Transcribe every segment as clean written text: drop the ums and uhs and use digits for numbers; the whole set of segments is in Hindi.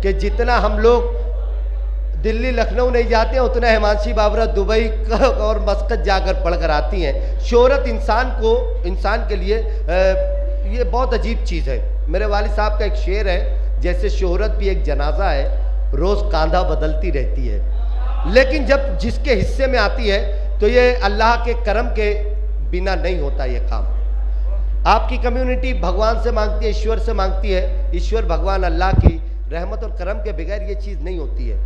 कि जितना हम लोग दिल्ली लखनऊ नहीं जाते हैं उतना हिमांशी बाबरा दुबई और मस्कत जाकर पढ़ कर आती हैं। शोहरत इंसान के लिए ये बहुत अजीब चीज़ है। मेरे वालिद साहब का एक शेर है, जैसे शोहरत भी एक जनाजा है, रोज़ कांधा बदलती रहती है, लेकिन जब जिसके हिस्से में आती है तो ये अल्लाह के करम के बिना नहीं होता ये काम। आपकी कम्युनिटी भगवान से मांगती है, ईश्वर से मांगती है, ईश्वर भगवान अल्लाह की रहमत और करम के बगैर ये चीज़ नहीं होती है।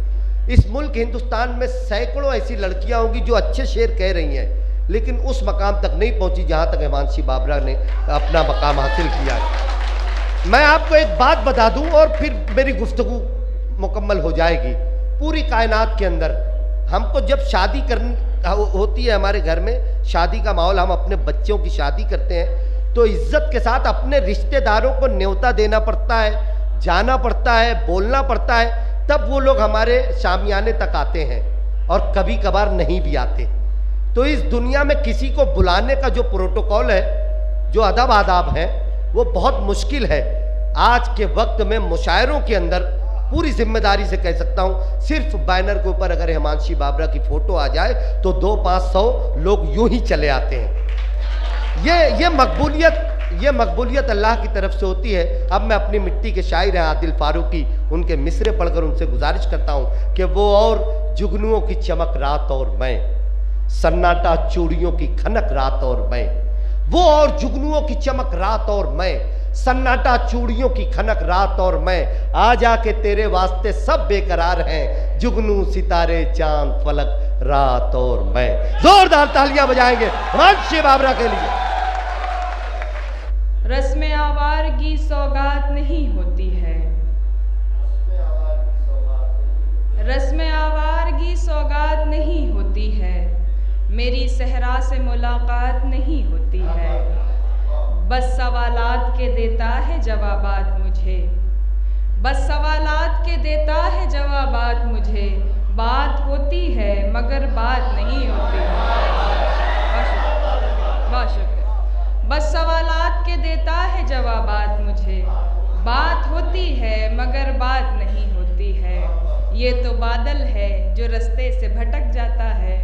इस मुल्क हिंदुस्तान में सैकड़ों ऐसी लड़कियां होंगी जो अच्छे शेर कह रही हैं, लेकिन उस मकाम तक नहीं पहुंची जहां तक हिमांशी बाबरा ने अपना मकाम हासिल किया है। मैं आपको एक बात बता दूं और फिर मेरी गुफ्तगू मुकम्मल हो जाएगी। पूरी कायनात के अंदर हमको जब शादी करनी होती है, हमारे घर में शादी का माहौल, हम अपने बच्चों की शादी करते हैं तो इज्जत के साथ अपने रिश्तेदारों को न्योता देना पड़ता है, जाना पड़ता है, बोलना पड़ता है, तब वो लोग हमारे शामियाने तक आते हैं और कभी कभार नहीं भी आते। तो इस दुनिया में किसी को बुलाने का जो प्रोटोकॉल है, जो अदब आदाब है, वो बहुत मुश्किल है। आज के वक्त में मुशायरों के अंदर पूरी जिम्मेदारी से कह सकता हूँ, सिर्फ बैनर के ऊपर अगर हिमांशी बाबरा की फ़ोटो आ जाए तो 200-500 लोग यूं ही चले आते हैं। ये मकबूलियत अल्लाह की तरफ से होती है। अब मैं अपनी मिट्टी के शायर हैं आदिल फारूकी, उनके मिसरे पढ़कर उनसे गुजारिश करता हूँ कि वो और जुगनुओं की चमक रात और मैं, सन्नाटा चूड़ियों की खनक रात और मैं, वो और जुगनुओं की चमक रात और मैं, सन्नाटा चूड़ियों की खनक रात और मैं, आ जाके तेरे वास्ते सब बेकरार हैं, जुगनू सितारे चांद फलक रात और मैं। जोरदार तालियां बजाएंगे हिमांशी बाबरा के लिए। रस्म आवारगी सौगात नहीं होती है, रस्म आवारगी सौगात नहीं होती है, मेरी सहरा से मुलाकात नहीं होती है, बस सवालात के देता है जवाबात मुझे, बस सवालात के देता है जवाबात मुझे, बात होती है मगर बात नहीं होती है। बहुत शुक्रिया। बस सवालात के देता है जवाबात मुझे, बात होती है मगर बात नहीं होती है, ये तो बादल है जो रास्ते से भटक जाता है,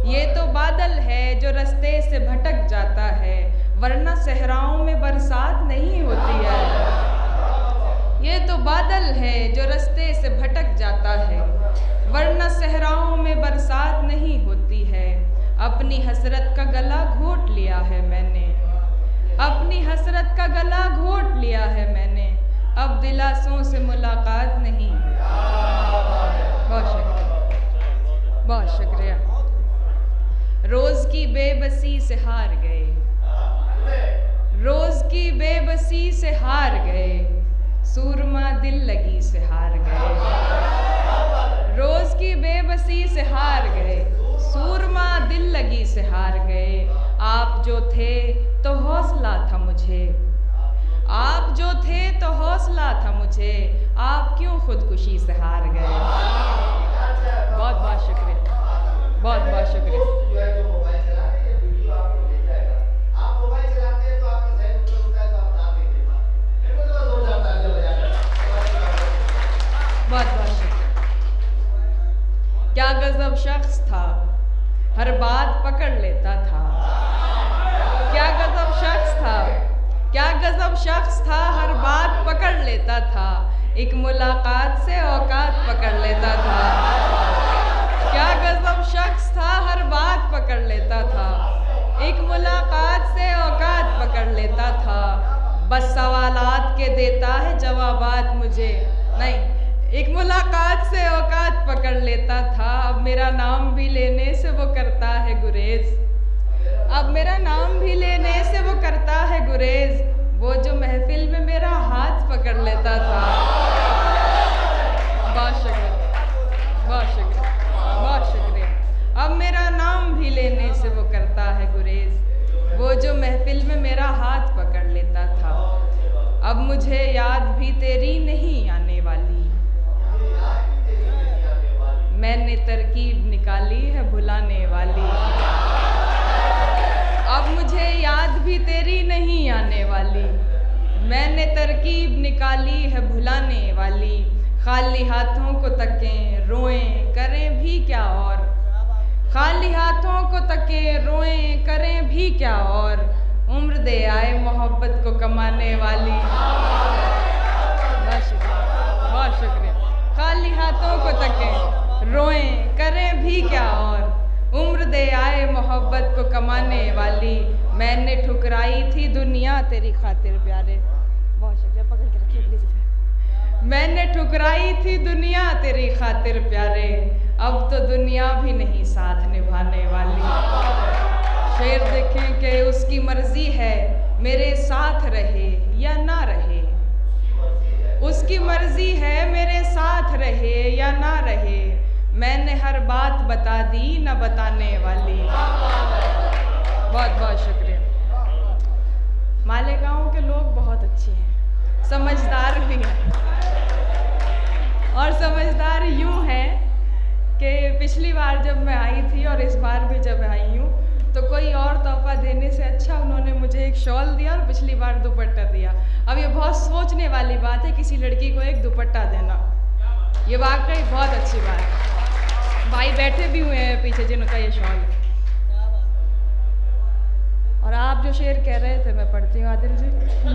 ये तो बादल है जो रास्ते से भटक जाता है, वरना सहराओं में बरसात नहीं होती है, ये तो बादल है जो रास्ते से भटक जाता है, वरना सहराओं में बरसात नहीं होती है। अपनी हसरत का गला घोट लिया है मैंने, अपनी हसरत का गला घोट लिया है मैंने, अब दिलासों से मुलाकात नहीं। बहुत शुक्रिया, बहुत शुक्रिया। रोज की बेबसी से हार गए, रोज की बेबसी से हार गए, सूरमा दिल लगी से हार गए, रोज की बेबसी से हार गए, सूरमा दिल लगी से हार गए। आप जो थे तो हौसला था मुझे, आप जो थे तो हौसला था मुझे, आप क्यों खुदकुशी से हार गए। बहुत बहुत शुक्रिया, बहुत बहुत शुक्रिया। बहुत बहुत शुक्रिया। क्या गजब शख्स था, हर बात पकड़ लेता था, क्या गजब शख्स था, क्या गजब शख्स था, हर बात पकड़ लेता था, एक मुलाकात से औकात पकड़ लेता था, क्या गजब शख्स था, हर बात पकड़ लेता था, एक मुलाकात से औकात पकड़ लेता था, बस सवालात के देता है जवाबात मुझे, नहीं, एक मुलाकात से औकात पकड़ लेता था, अब मेरा नाम भी लेने से वो करता है गुरेज, अब मेरा नाम भी लेने से वो करता है गुरेज, वो जो महफिल में मेरा हाथ पकड़ लेता था। बहुत शुक्रिया, बहुत शुक्रिया, बहुत शुक्रिया। अब मेरा नाम भी लेने से वो करता है गुरेज, वो जो महफिल में मेरा हाथ पकड़ लेता था, अब मुझे याद भी तेरी नहीं आने वाली, मैंने तरकीब निकाली है भुलाने वाली, अब मुझे याद भी तेरी नहीं आने वाली, मैंने तरकीब निकाली है भुलाने वाली, खाली हाथों को तकें रोएं करें भी क्या और, खाली हाथों को तकें रोएं करें भी क्या और, उम्र दे आए मोहब्बत को कमाने वाली। बहुत शुक्रिया, बहुत शुक्रिया। खाली हाथों को तकें रोएं करें भी क्या और, उम्र दे आए मोहब्बत को कमाने वाली। मैंने ठुकराई थी दुनिया तेरी खातिर प्यारे। बहुत शुक्रिया, पकड़ के रखिए प्लीज। मैंने ठुकराई थी दुनिया तेरी खातिर प्यारे, अब तो दुनिया भी नहीं साथ निभाने वाली। शेर देखें कि उसकी मर्जी है मेरे साथ रहे या ना रहे, उसकी मर्जी है मेरे साथ रहे या ना रहे, मैंने हर बात बता दी न बताने वाली। बहुत बहुत शुक्रिया। मालेगांव के लोग बहुत अच्छे हैं, समझदार भी हैं, और समझदार यूँ हैं कि पिछली बार जब मैं आई थी और इस बार भी जब आई हूँ तो कोई और तोहफा देने से अच्छा उन्होंने मुझे एक शॉल दिया और पिछली बार दुपट्टा दिया। अब ये बहुत सोचने वाली बात है किसी लड़की को एक दुपट्टा देना, ये वाकई बहुत अच्छी बात है। भाई बैठे भी हुए हैं पीछे जिनका ये शॉल है। और आप जो शेर कह रहे थे मैं पढ़ती हूँ आदिल जी।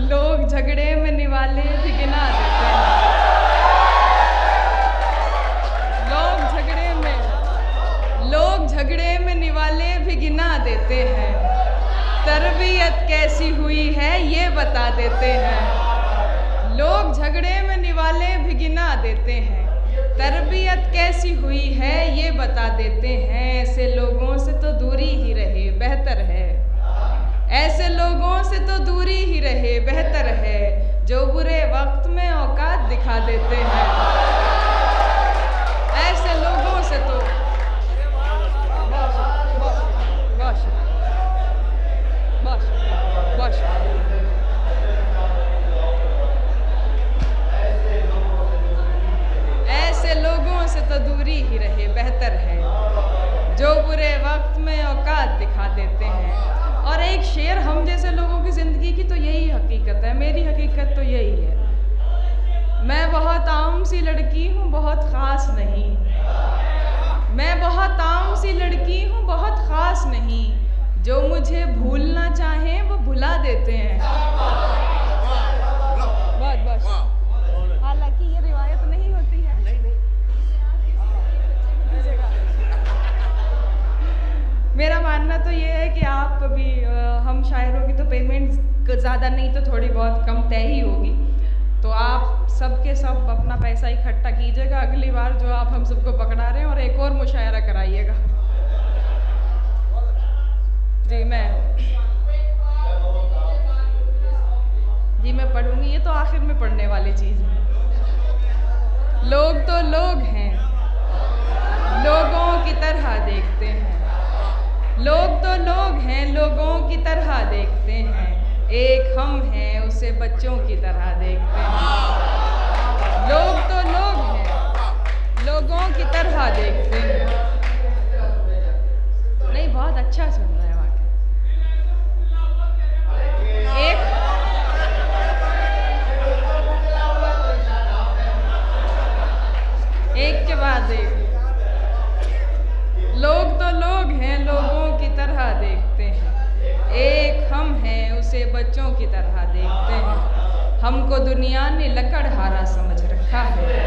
लोग झगड़े में निवाले भी गिना देते हैं, लोग झगड़े में निवाले भी गिना देते हैं, तरबियत कैसी हुई है ये बता देते हैं। लोग झगड़े में निवाले भी गिना देते हैं, तरबियत कैसी हुई है ये बता देते हैं। ऐसे लोगों से तो दूरी ही रहे बेहतर है, ऐसे लोगों से तो दूरी ही रहे बेहतर है, जो बुरे वक्त में औकात दिखा देते हैं। ऐसे लोगों से तो ऐसे लोगों से तो दूरी ही रहे बेहतर है, जो बुरे वक्त में औकात दिखा देते हैं। और एक शेर हम जैसे लोगों की ज़िंदगी की तो यही हकीकत है, मेरी हकीकत तो यही है। मैं बहुत आम सी लड़की हूँ बहुत ख़ास नहीं, मैं बहुत आम सी लड़की हूँ बहुत ख़ास नहीं, जो मुझे भूलना चाहें वो भुला देते हैं। बहुत बहुत, हालांकि ये रिवायत नहीं होती है। मेरा मानना तो ये है कि आप अभी हम शायरों की तो पेमेंट ज़्यादा नहीं तो थोड़ी बहुत कम तय ही होगी, तो आप सब के सब अपना पैसा इकट्ठा कीजिएगा अगली बार जो आप हम सबको पकड़ा रहे हैं, और एक और मुशायरा कराइएगा। जी मैं पढ़ूंगी, ये तो आखिर में पढ़ने वाली चीज़ है। लोग तो लोग हैं लोगों की तरह देखते हैं, लोग तो लोग हैं लोगों की तरह देखते हैं, एक हम हैं उसे बच्चों की तरह देखते हैं। लोग तो लोग हैं लोगों की तरह देखते हैं। नहीं, बहुत अच्छा सुन रहा है वाकई। एक के बाद एक। लोग तो लोग हैं लोगों की तरह देखते हैं, एक हम हैं उसे बच्चों की तरह देखते हैं। हमको दुनिया ने लकड़हारा समझ रखा है,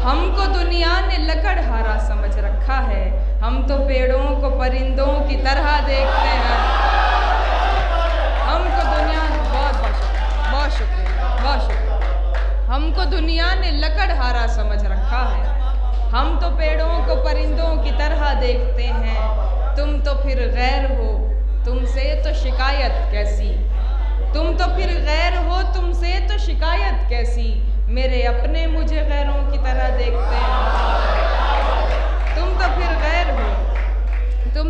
हमको दुनिया ने लकड़हारा समझ रखा है, हम तो पेड़ों को परिंदों की तरह देखते हैं। हमको दुनिया ने बहुत शुक्रिया हमको दुनिया ने लकड़हारा समझ रखा है, हम तो पेड़ों को परिंदों की तरह देखते हैं। तुम तो फिर गैर हो तुमसे तो शिकायत कैसी, तुम तो फिर गैर हो तुमसे तो शिकायत कैसी, मेरे अपने मुझे गैरों की तरह देखते हैं। तुम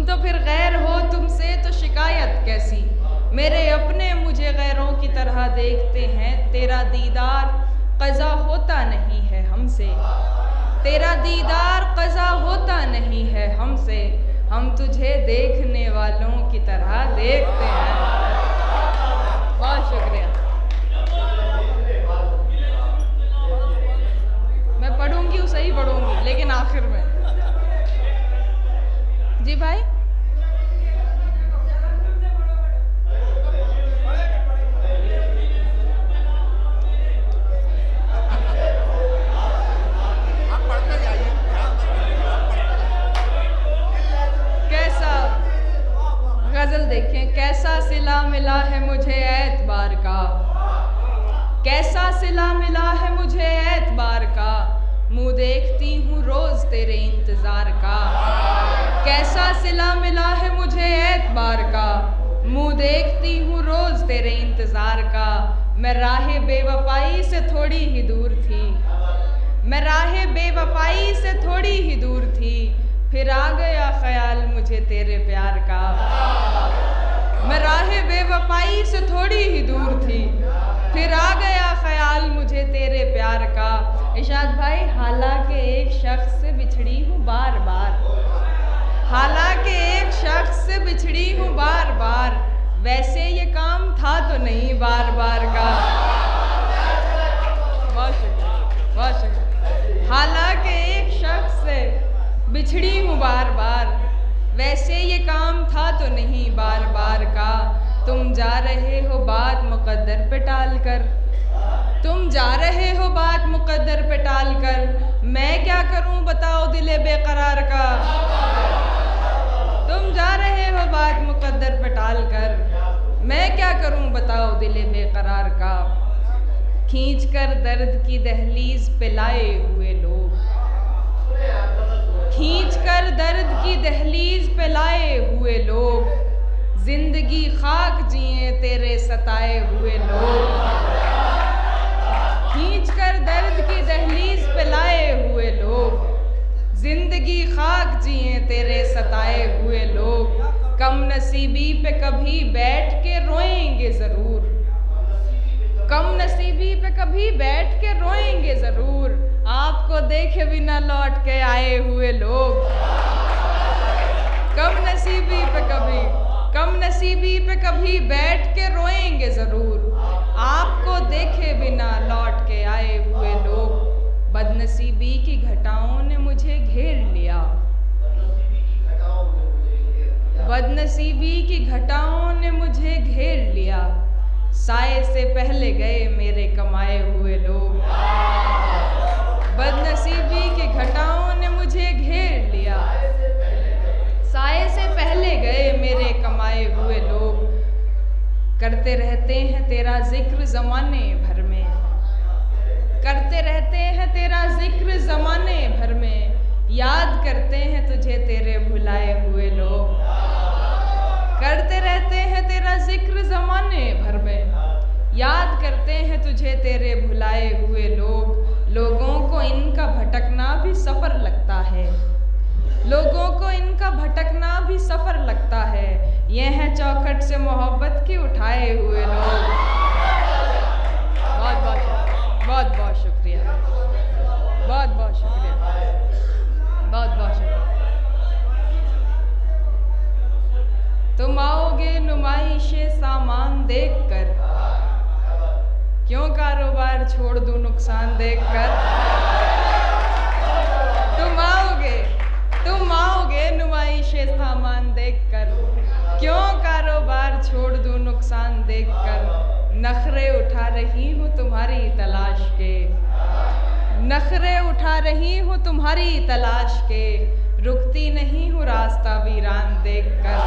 तो फिर गैर हो तुमसे तो शिकायत कैसी, मेरे अपने मुझे गैरों की तरह देखते हैं। तेरा दीदार क़ज़ा होता नहीं है हमसे, तेरा दीदार क़ज़ा होता नहीं है हमसे, हम तुझे देखने वालों की तरह देखते हैं। बहुत शुक्रिया। मैं आखिर में। जी भाई, कैसा गजल देखें, कैसा सिला मिला है मुझे एतबार का, कैसा सिला मिला है मुझे एतबार का, मुँह देखती हूँ रोज तेरे इंतजार का। कैसा सिला मिला है मुझे एतबार का, मुँह देखती हूँ रोज तेरे इंतजार का। मैं राहे बेवफाई से थोड़ी ही दूर थी, मैं राहे बेवफाई से थोड़ी ही दूर थी, फिर आ गया ख्याल मुझे तेरे प्यार का। मैं राहे बेवफाई से थोड़ी ही दूर थी, फिर आ गया ख्याल मुझे तेरे प्यार का। इरशाद भाई, हालांकि एक शख्स से बिछड़ी हूँ बार बार, हालांकि एक शख्स से बिछड़ी हूँ बार बार, वैसे ये काम था तो नहीं बार बार का। बहुत शुक्रिया, बहुत शुक्रिया। हालांकि एक शख्स से बिछड़ी हूँ बार बार, वैसे ये काम था तो नहीं बार बार का। तुम जा रहे हो बात मुकद्दर पे टाल कर, तुम जा रहे हो बात मुकद्दर पे टाल कर, मैं क्या करूं बताओ दिले बेकरार का। तुम जा रहे हो बात मुकद्दर पे टाल कर, मैं क्या करूं बताओ दिले बेकरार का। खींच कर दर्द की दहलीज पे लाए हुए लोग, खींच कर दर्द की दहलीज पे लाए हुए लोग, जिंदगी खाक जिए तेरे सताए हुए लोग। खींच कर दर्द की दहलीज पे लाए हुए लोग, जिंदगी खाक जिए तेरे सताए हुए लोग। कम नसीबी पे कभी बैठ के रोएंगे ज़रूर, कम नसीबी पे कभी बैठ के रोएंगे ज़रूर, आपको देखे बिना लौट के आए हुए लोग। कम नसीबी पे कभी, कम नसीबी पे कभी बैठ के रोएंगे ज़रूर, आपको देखे बिना लौट के आए हुए लोग। बदनसीबी की घटाओं ने मुझे घेर लिया, बदनसीबी की घटाओं ने मुझे घेर लिया, साए से पहले गए मेरे कमाए हुए लोग। बदनसीबी की घटाओं ने मुझे घेर लिया, साए से पहले गए मेरे कमाए हुए लोग। करते रहते हैं तेरा जिक्र ज़माने भर में, करते रहते हैं तेरा जिक्र ज़माने भर में, याद करते हैं तुझे तेरे भुलाए हुए लोग। करते रहते हैं तेरा जिक्र ज़माने भर में, याद करते हैं तुझे तेरे भुलाए हुए लोग। लोगों को इनका भटकना भी सफ़र लगता है, लोगों को इनका भटकना भी सफ़र लगता है, ये हैं चौखट से मोहब्बत के उठाए हुए लोग। बहुत बहुत बहुत बहुत शुक्रिया, बहुत बहुत शुक्रिया, बहुत बहुत शुक्रिया। तुम आओगे नुमाइशे सामान देख कर, क्यों कारोबार छोड़ दूं नुकसान देख कर। तुम आओगे नुमाइशे सामान देख कर, क्यों कारोबार छोड़ दूं नुकसान देख कर। नखरे उठा रही हूँ तुम्हारी तलाश के, नखरे उठा रही हूँ तुम्हारी तलाश के, रुकती नहीं हूँ रास्ता वीरान देख कर।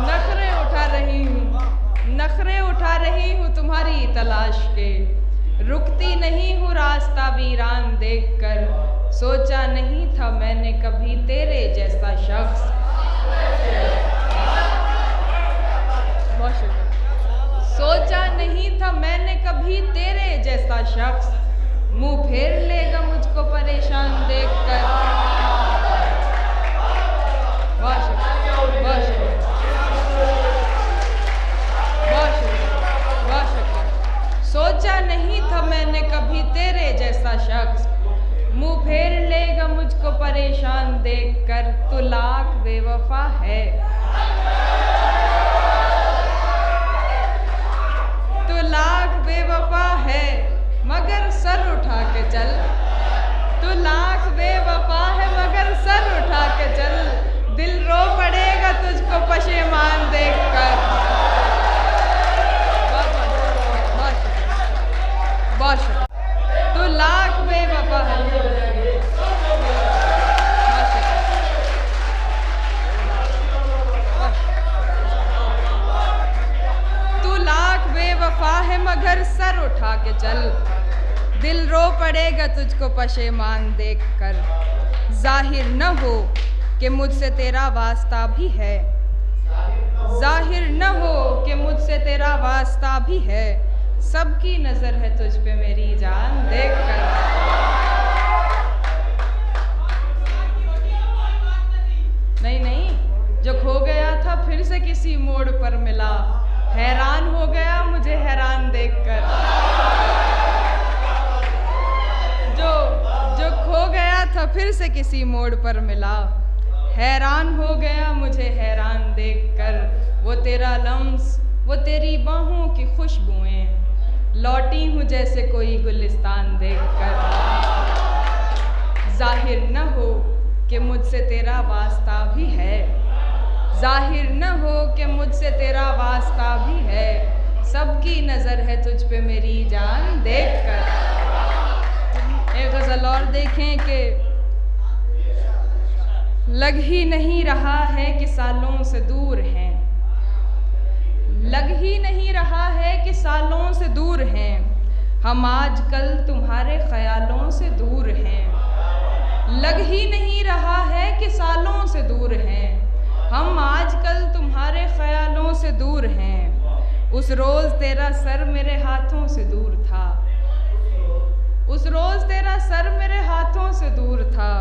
नखरे उठा रही हूँ, नखरे उठा रही हूँ तुम्हारी तलाश के, रुकती नहीं हूँ रास्ता वीरान देख कर। सोचा नहीं था मैंने कभी तेरे जैसा शख्स, बहुत शुक्रिया। सोचा नहीं था मैंने कभी तेरे जैसा शख्स, मुंह फेर लेगा मुझको परेशान देख कर। बहुत शुक्रिया, बहुत शुक्रिया, बहुत शुक्रिया, बहुत शुक्रिया। सोचा नहीं था मैंने कभी तेरे जैसा शख्स, मुंह फेर लेगा मुझको परेशान देख कर। तू लाख बेवफा है, तू लाख बेवफा है, मगर सर उठा के चल। तू लाख बेवफा तुझको पशेमान देखकर। बहुत शुक्रिया। तू लाख बेवफा है। तू लाख बेवफा है मगर सर उठा के चल, दिल रो पड़ेगा तुझको पशेमान देखकर। जाहिर न हो कि मुझसे तेरा वास्ता भी है, जाहिर न हो कि मुझसे तेरा वास्ता भी है। सबकी नजर है तुझ पे मेरी जान देखकर। नहीं नहीं, जो खो गया था फिर से किसी मोड़ पर मिला, हैरान हो गया मुझे हैरान देखकर। जो खो गया था फिर से किसी मोड़ पर मिला, हैरान हो गया मुझे हैरान देखकर। वो तेरा लम्स, वो तेरी बाहों की खुशबुएं, लौटी हूँ जैसे कोई गुलिस्तान देखकर। जाहिर न हो कि मुझसे तेरा वास्ता भी है, जाहिर न हो कि मुझसे तेरा वास्ता भी है। सबकी नज़र है तुझ पे मेरी जान देखकर। एक गज़ल और देखें कि लग ही नहीं रहा है कि सालों से दूर हैं, लग ही नहीं रहा है कि सालों से दूर हैं। हम आजकल तुम्हारे ख़यालों से दूर हैं। लग ही नहीं रहा है कि सालों से दूर हैं, हम आजकल तुम्हारे ख़यालों से दूर हैं। उस रोज़ तेरा सर मेरे हाथों से दूर था, उस रोज़ तेरा सर मेरे हाथों से दूर था।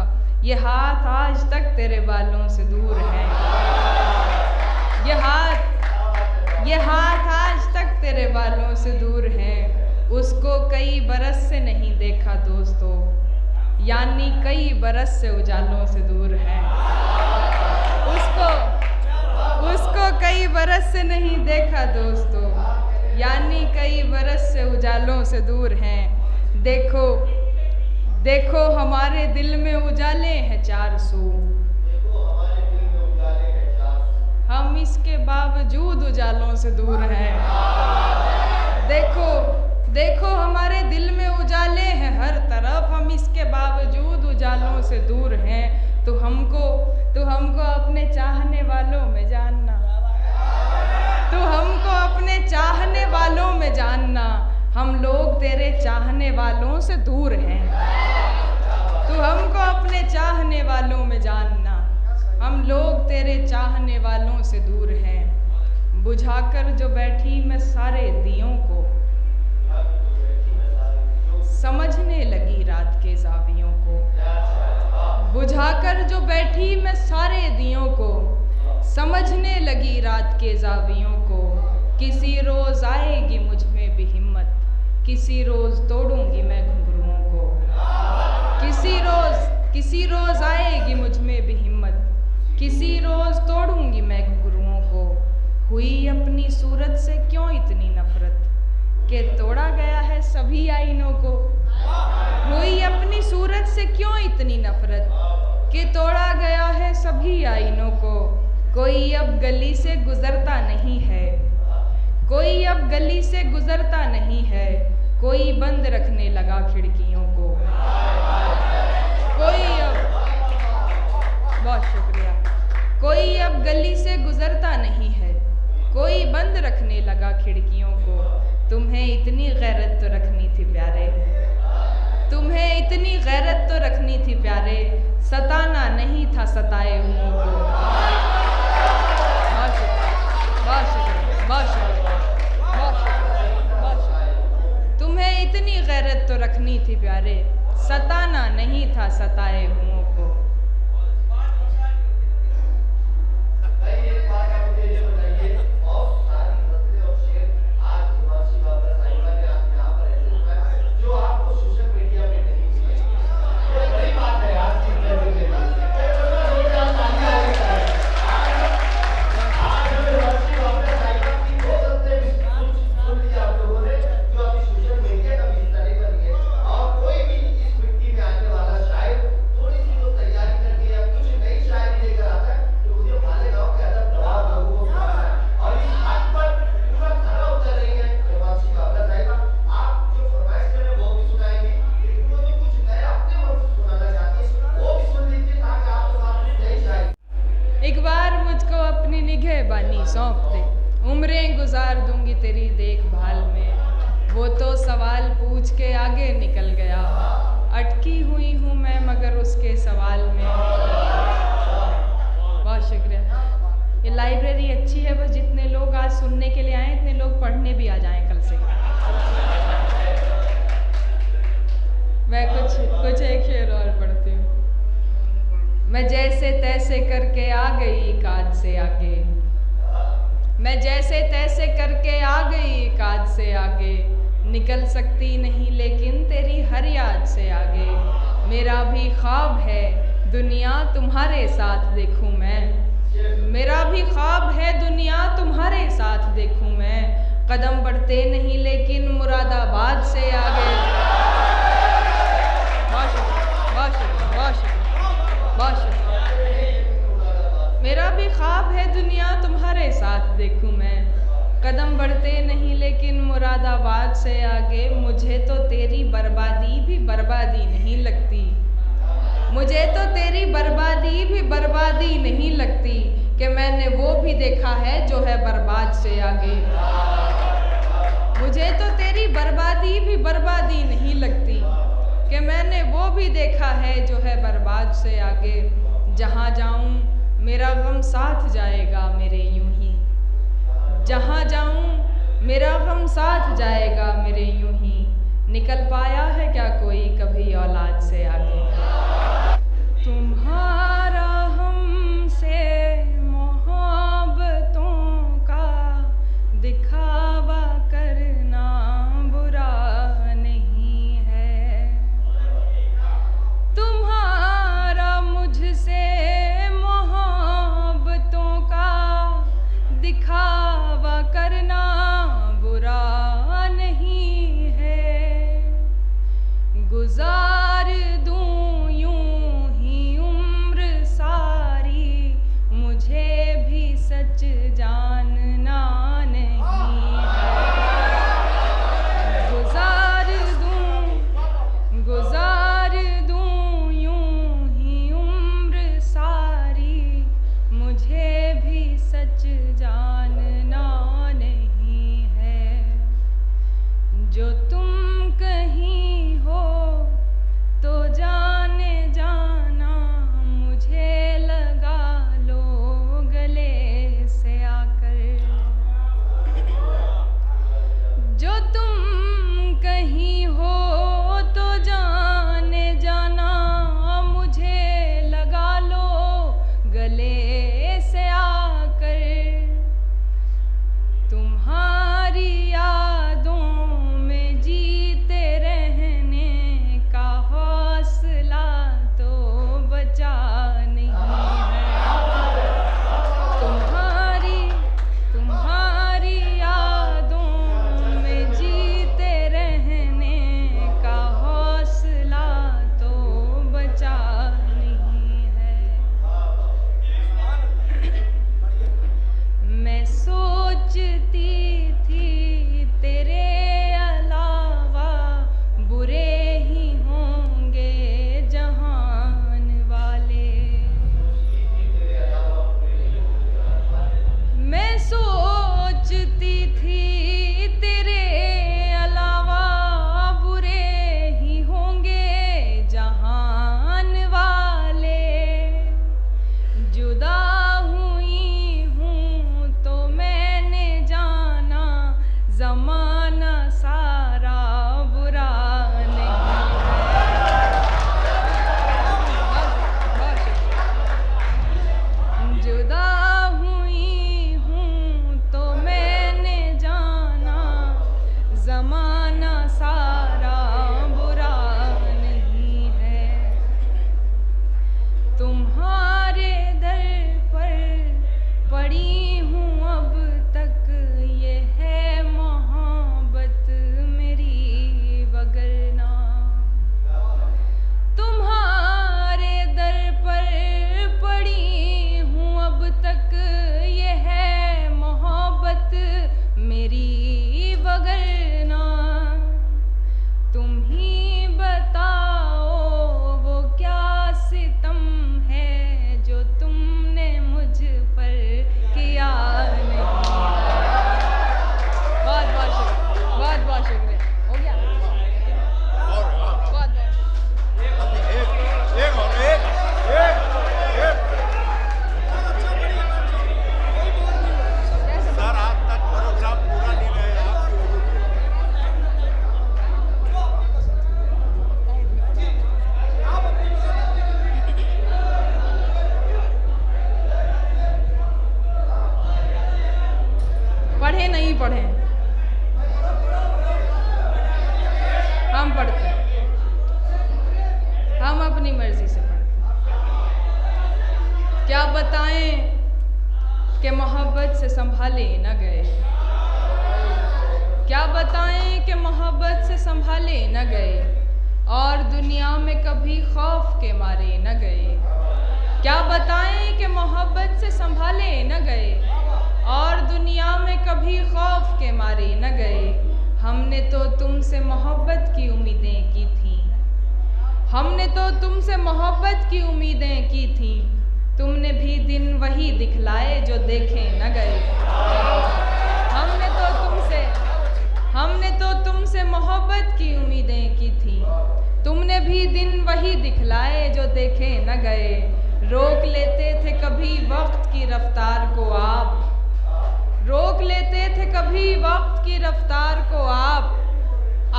ये हाथ आज तक तेरे बालों से दूर है, ये हाथ आज तक तेरे बालों से दूर है। उसको कई बरस से नहीं देखा दोस्तों, यानी कई बरस से उजालों से दूर है। उसको कई बरस से नहीं देखा दोस्तों, यानी कई बरस से उजालों से दूर हैं। देखो देखो हमारे दिल में उजाले हैं 400, हम इसके बावजूद उजालों से दूर हैं। देखो देखो हमारे दिल में उजाले हैं हर तरफ, हम इसके बावजूद उजालों से दूर हैं। तो हमको अपने चाहने वालों में जानना, तो हमको अपने चाहने वालों में जानना। हम लोग तेरे चाहने वालों से दूर हैं, तो हमको अपने चाहने वालों में जानना। हम लोग तेरे चाहने वालों से दूर हैं। बुझाकर जो बैठी मैं सारे दियों को, समझने लगी रात के ज़ावियों को। बुझाकर जो बैठी मैं सारे दियों को, समझने लगी रात के ज़ावियों को। किसी रोज़ आएगी मुझ में भी हिम्मत, किसी रोज़ तोड़ूंगी मैं घुंघरुओं को। किसी रोज़ आएगी मुझ में भी हिम्मत, किसी रोज़ तोड़ूंगी मैं घुंघरुओं को। हुई अपनी सूरत से क्यों इतनी नफरत, कि तोड़ा गया है सभी आईनों को। हुई अपनी सूरत से क्यों इतनी नफरत, कि तोड़ा गया है सभी आईनों को। कोई अब गली से गुजरता नहीं है, कोई अब गली से गुजरता नहीं है। कोई बंद रखने लगा खिड़कियों को। बहुत शुक्रिया। कोई अब गली से गुजरता नहीं है, कोई बंद रखने लगा खिड़कियों को। तुम्हें इतनी गैरत तो रखनी थी प्यारे, तुम्हें इतनी गैरत तो रखनी थी प्यारे, सताना नहीं था सताए हुओं को। बहुत शुक्रिया, बहुत शुक्रिया, बहुत शुक्रिया, बहुत शुक्रिया, बहुत शुक्रिया। तुम्हें इतनी गैरत तो रखनी थी प्यारे, सताना नहीं था सताए हुओं को। तेरी देखभाल में। वो तो सवाल पूछ के आगे निकल गया, अटकी हुई हूँ मैं मगर उसके सवाल में। बहुत शुक्रिया। ये लाइब्रेरी अच्छी है, बस जितने लोग आज सुनने के लिए आए इतने लोग पढ़ने भी आ जाएं कल से। मैं कुछ एक शेर और पढ़ती हूँ। मैं जैसे तैसे करके आ गई काज से आगे, मैं जैसे तैसे करके आ गई काज से आगे, निकल सकती नहीं लेकिन तेरी हर याद से आगे। मेरा भी ख्वाब है दुनिया तुम्हारे साथ देखूं मैं, मेरा भी ख्वाब है दुनिया तुम्हारे साथ देखूं मैं। कदम बढ़ते नहीं लेकिन मुरादाबाद से आगे। मेरा भी ख्वाब है दुनिया तुम्हारे साथ देखूं मैं, कदम बढ़ते नहीं लेकिन मुरादाबाद से आगे। मुझे तो तेरी बर्बादी भी बर्बादी नहीं लगती, मुझे तो तेरी बर्बादी भी बर्बादी नहीं लगती, कि मैंने वो भी देखा है जो है बर्बाद से आगे। मुझे तो तेरी बर्बादी भी बर्बादी नहीं लगती, कि मैंने वो भी देखा है जो है बर्बाद से आगे। जहाँ जाऊँ मेरा गम साथ जाएगा मेरे यूं ही, जहाँ जाऊँ मेरा गम साथ जाएगा मेरे यूं ही। निकल पाया है क्या कोई कभी औलाद से आगे। तुम्हारा हमसे मोहब्बतों का दिखावा करना बुरा नहीं है, तुम्हारा मुझसे मोहब्बतों का दिखावा करना बुरा नहीं है। गुजार क्या बताएं कि मोहब्बत से संभाले न गए, क्या बताएं कि मोहब्बत से संभाले न गए, और दुनिया में कभी खौफ के मारे न गए। क्या बताएं कि मोहब्बत से संभाले न गए, और दुनिया में कभी खौफ के मारे न गए। हमने तो तुमसे मोहब्बत की उम्मीदें की थी, हमने तो तुमसे मोहब्बत की उम्मीदें की थी, तुमने भी दिन वही दिखलाए जो देखे न गए। हमने तो तुमसे मोहब्बत की उम्मीदें की थी, तुमने भी दिन वही दिखलाए जो देखे न गए। रोक लेते थे कभी वक्त की रफ्तार को आप, रोक लेते थे कभी वक्त की रफ्तार को आप,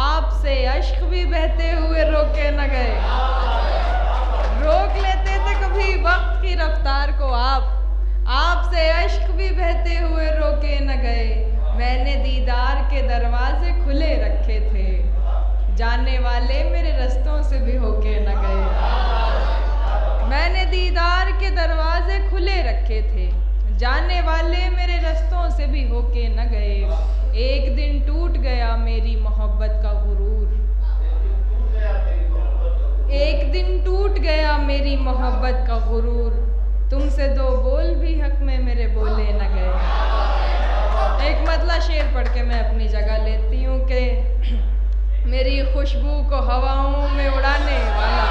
आपसे अश्क भी बहते हुए रोके न गए। रोक लेते थे कभी वक्त की रफ्तार को आप, आपसे अश्क भी बहते हुए रोके न गए। मैंने दीदार के दरवाजे खुले रखे थे, जाने वाले मेरे रस्तों से भी होके न गए। मैंने दीदार के दरवाजे खुले रखे थे, जाने वाले मेरे रस्तों से भी होके न गए। एक दिन टूट गया मेरी मोहब्बत का गुरूर, एक दिन टूट गया मेरी मोहब्बत का गुरूर, तुमसे दो बोल भी हक में मेरे बोले न गए। एक मतला शेर पढ़ के मैं अपनी जगह लेती हूँ कि मेरी खुशबू को हवाओं में उड़ाने वाला,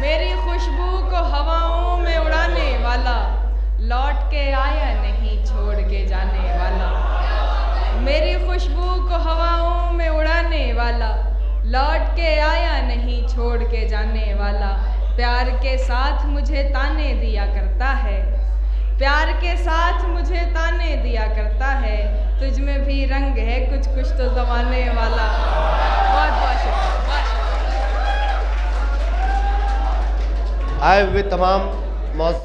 मेरी खुशबू को हवाओं में उड़ाने वाला, लौट के आया नहीं छोड़ के जाने वाला। मेरी खुशबू को हवाओं में उड़ाने वाला, लौट के आया नहीं छोड़ के जाने वाला। प्यार के साथ मुझे ताने दिया करता है, प्यार के साथ मुझे ताने दिया करता है, तुझ में भी रंग है कुछ कुछ तो ज़माने वाला। बहुत बहुत शुक्रिया। आए हुए तमाम मौजूद